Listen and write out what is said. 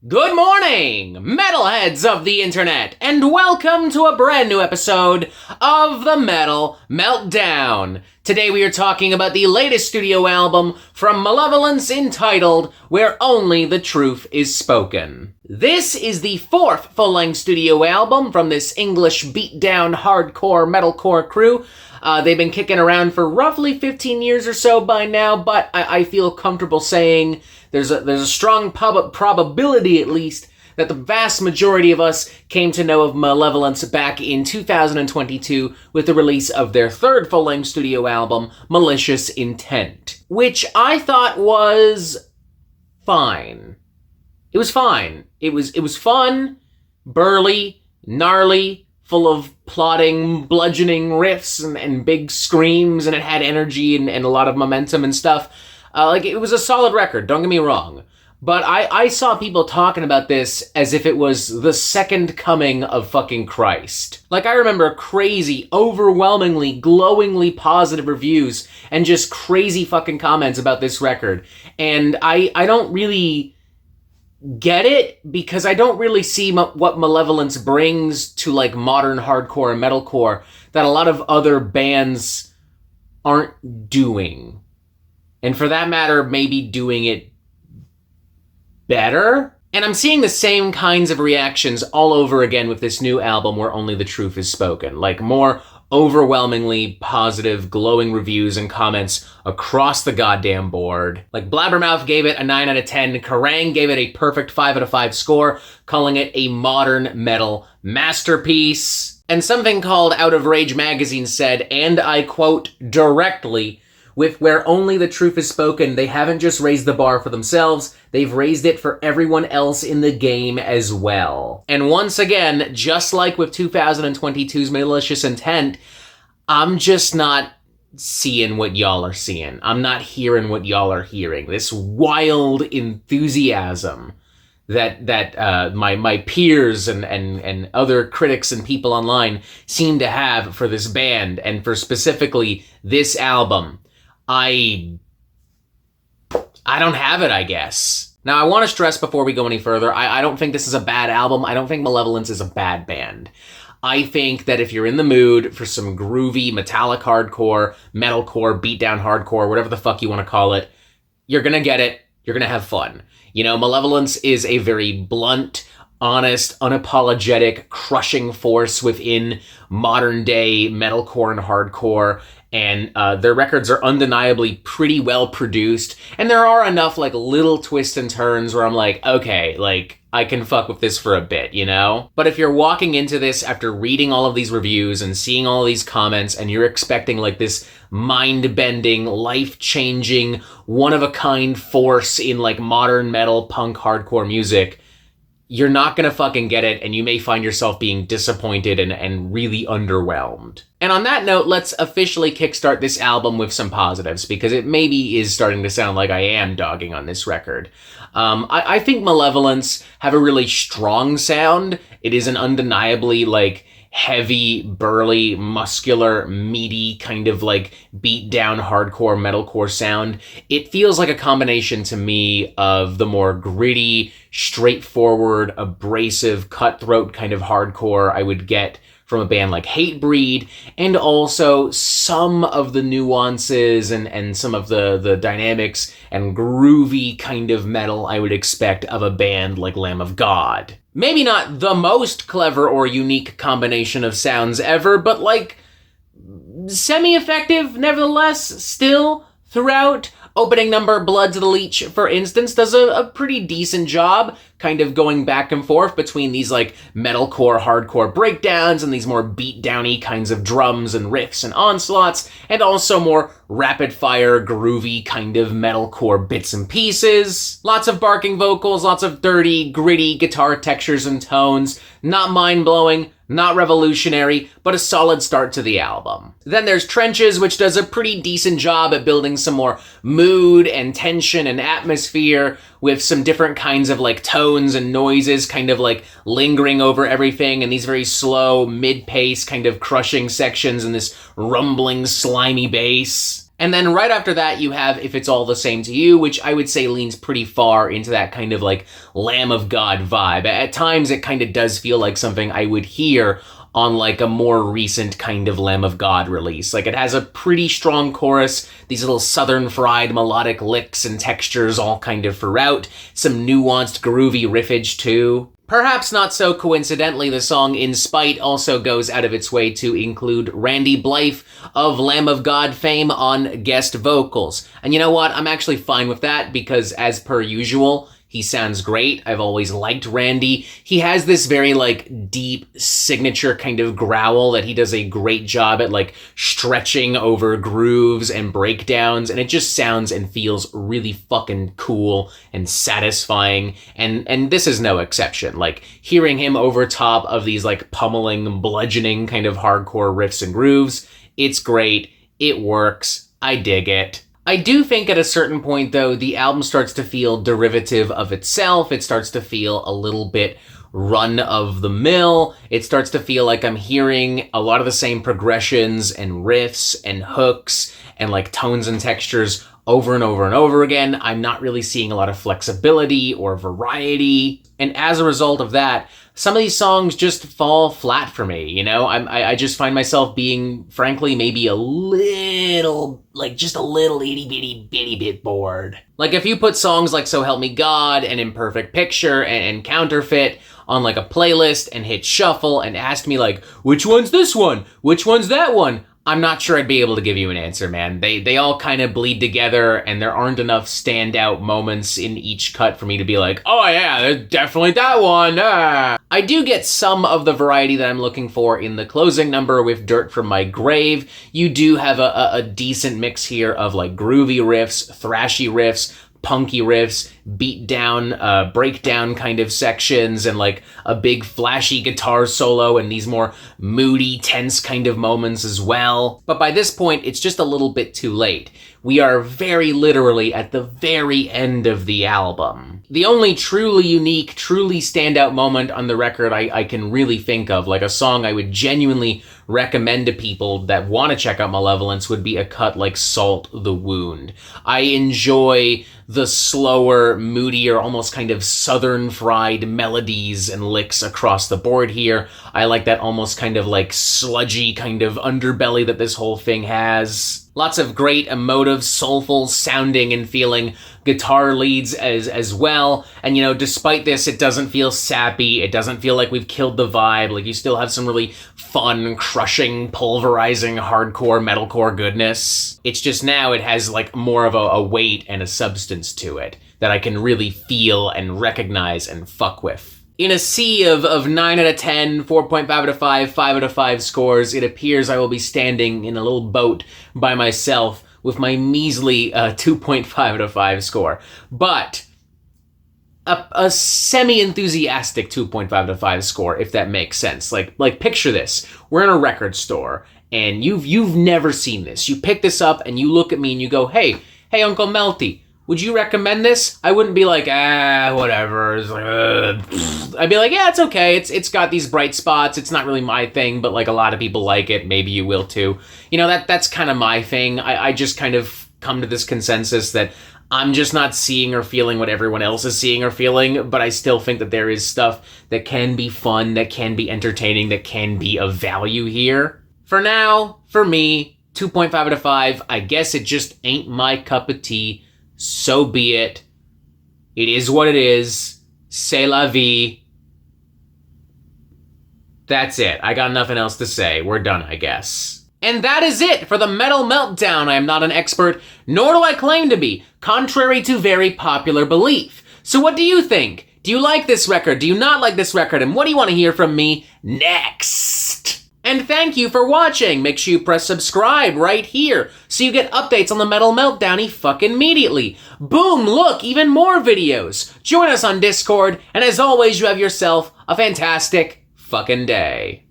Good morning, metalheads of the internet, and welcome to a brand new episode of the Metal Meltdown. Today we are talking about the latest studio album from Malevolence entitled Where Only the Truth is Spoken. This is the fourth full-length studio album from this English beatdown hardcore metalcore crew. They've been kicking around for roughly 15 years or so by now, but I feel comfortable saying there's a strong probability, at least, that the vast majority of us came to know of Malevolence back in 2022 with the release of their third full-length studio album, Malicious Intent, which I thought was fine. It was fine. It was fun, burly, gnarly, full of plotting, bludgeoning riffs and big screams, and it had energy and a lot of momentum and stuff. It was a solid record, don't get me wrong. But I saw people talking about this as if it was the second coming of fucking Christ. I remember crazy, overwhelmingly, glowingly positive reviews and just crazy fucking comments about this record. And I don't really get it, because I don't really see what Malevolence brings to modern hardcore and metalcore that a lot of other bands aren't doing. And for that matter, maybe doing it better? And I'm seeing the same kinds of reactions all over again with this new album, Where Only the Truth is Spoken. More overwhelmingly positive, glowing reviews and comments across the goddamn board. Blabbermouth gave it a 9 out of 10, Kerrang gave it a perfect 5 out of 5 score, calling it a modern metal masterpiece. And something called Out of Rage magazine said, and I quote directly, with Where Only the Truth is Spoken, they haven't just raised the bar for themselves, they've raised it for everyone else in the game as well. And once again, just like with 2022's Malicious Intent, I'm just not seeing what y'all are seeing. I'm not hearing what y'all are hearing. This wild enthusiasm that my peers and other critics and people online seem to have for this band, and for specifically this album. I don't have it, I guess. Now, I want to stress before we go any further, I don't think this is a bad album. I don't think Malevolence is a bad band. I think that if you're in the mood for some groovy metallic hardcore, metalcore, beatdown hardcore, whatever the fuck you want to call it, you're gonna get it. You're gonna have fun. Malevolence is a very blunt, honest, unapologetic, crushing force within modern day metalcore and hardcore. And their records are undeniably pretty well produced, and there are enough little twists and turns where I'm okay, I can fuck with this for a bit, But if you're walking into this after reading all of these reviews and seeing all of these comments, and you're expecting this mind-bending, life-changing, one-of-a-kind force in modern metal, punk, hardcore music, you're not gonna fucking get it, and you may find yourself being disappointed and really underwhelmed. And on that note, let's officially kickstart this album with some positives, because it maybe is starting to sound like I am dogging on this record. I think Malevolence have a really strong sound. It is an undeniably, heavy, burly, muscular, meaty, kind of beat down hardcore metalcore sound. It feels like a combination to me of the more gritty, straightforward, abrasive, cutthroat kind of hardcore I would get from a band like Hatebreed, and also some of the nuances and some of the dynamics and groovy kind of metal I would expect of a band like Lamb of God. Maybe not the most clever or unique combination of sounds ever, but semi-effective nevertheless still throughout. Opening number, Blood to the Leech, for instance, does a pretty decent job kind of going back and forth between these metalcore, hardcore breakdowns and these more beat-downy kinds of drums and riffs and onslaughts, and also more rapid-fire, groovy kind of metalcore bits and pieces. Lots of barking vocals, lots of dirty, gritty guitar textures and tones. Not mind-blowing, not revolutionary, but a solid start to the album. Then there's Trenches, which does a pretty decent job at building some more mood and tension and atmosphere with some different kinds of tones and noises kind of lingering over everything, and these very slow, mid-pace kind of crushing sections and this rumbling, slimy bass. And then right after that, you have If It's All the Same to You, which I would say leans pretty far into that kind of like Lamb of God vibe. At times, it kind of does feel like something I would hear on like a more recent kind of Lamb of God release. Like, it has a pretty strong chorus, these little southern fried melodic licks and textures all kind of throughout, some nuanced groovy riffage too. Perhaps not so coincidentally, the song In Spite also goes out of its way to include Randy Blythe of Lamb of God fame on guest vocals. And you know what? I'm actually fine with that because, as per usual, he sounds great. I've always liked Randy. He has this very, like, deep signature kind of growl that he does a great job at, like, stretching over grooves and breakdowns, and it just sounds and feels really fucking cool and satisfying, and this is no exception. Like, hearing him over top of these, like, pummeling, bludgeoning kind of hardcore riffs and grooves, it's great. It works. I dig it. I do think at a certain point, though, the album starts to feel derivative of itself. It starts to feel a little bit run-of-the-mill. It starts to feel like I'm hearing a lot of the same progressions and riffs and hooks and like tones and textures over and over and over again. I'm not really seeing a lot of flexibility or variety. And as a result of that, some of these songs just fall flat for me, you know? I just find myself being, frankly, maybe a little, like just a little itty bit bored. Like, if you put songs like So Help Me God and Imperfect Picture and Counterfeit on like a playlist and hit shuffle and asked me like, which one's this one? Which one's that one? I'm not sure I'd be able to give you an answer, man. They all kind of bleed together, and there aren't enough standout moments in each cut for me to be like, oh yeah, there's definitely that one. Ah. I do get some of the variety that I'm looking for in the closing number with Dirt From My Grave. You do have a decent mix here of like groovy riffs, thrashy riffs, punky riffs, beat down, breakdown kind of sections, and like a big flashy guitar solo and these more moody, tense kind of moments as well. But by this point, it's just a little bit too late. We are very literally at the very end of the album. The only truly unique, truly standout moment on the record I can really think of, like a song I would genuinely recommend to people that want to check out Malevolence, would be a cut like Salt the Wound. I enjoy the slower, moodier, almost kind of southern fried melodies and licks across the board here. I like that almost kind of like sludgy kind of underbelly that this whole thing has. Lots of great emotive, soulful sounding and feeling guitar leads as well. And, you know, despite this, it doesn't feel sappy. It doesn't feel like we've killed the vibe. Like, you still have some really fun, crushing, pulverizing, hardcore, metalcore goodness. It's just now it has, like, more of a weight and a substance to it that I can really feel and recognize and fuck with. In a sea of 9 out of 10, 4.5 out of 5, 5 out of 5 scores, it appears I will be standing in a little boat by myself with my measly 2.5 out of 5 score. But a semi-enthusiastic 2.5 out of 5 score, if that makes sense. Like picture this. We're in a record store, and you've never seen this. You pick this up, and you look at me, and you go, hey, Uncle Melty, would you recommend this? I wouldn't be like, whatever. It's like, I'd be like, yeah, it's okay. It's got these bright spots. It's not really my thing, but like a lot of people like it. Maybe you will too. You know, that's kind of my thing. I just kind of come to this consensus that I'm just not seeing or feeling what everyone else is seeing or feeling, but I still think that there is stuff that can be fun, that can be entertaining, that can be of value here. For now, for me, 2.5 out of 5. I guess it just ain't my cup of tea. So be it. It is what it is. C'est la vie. That's it. I got nothing else to say. We're done, I guess. And that is it for the Metal Meltdown. I am not an expert, nor do I claim to be, contrary to very popular belief. So what do you think? Do you like this record? Do you not like this record? And what do you want to hear from me next? And thank you for watching. Make sure you press subscribe right here so you get updates on the Metal Meltdown fucking immediately. Boom, look, even more videos. Join us on Discord, and as always, you have yourself a fantastic fucking day.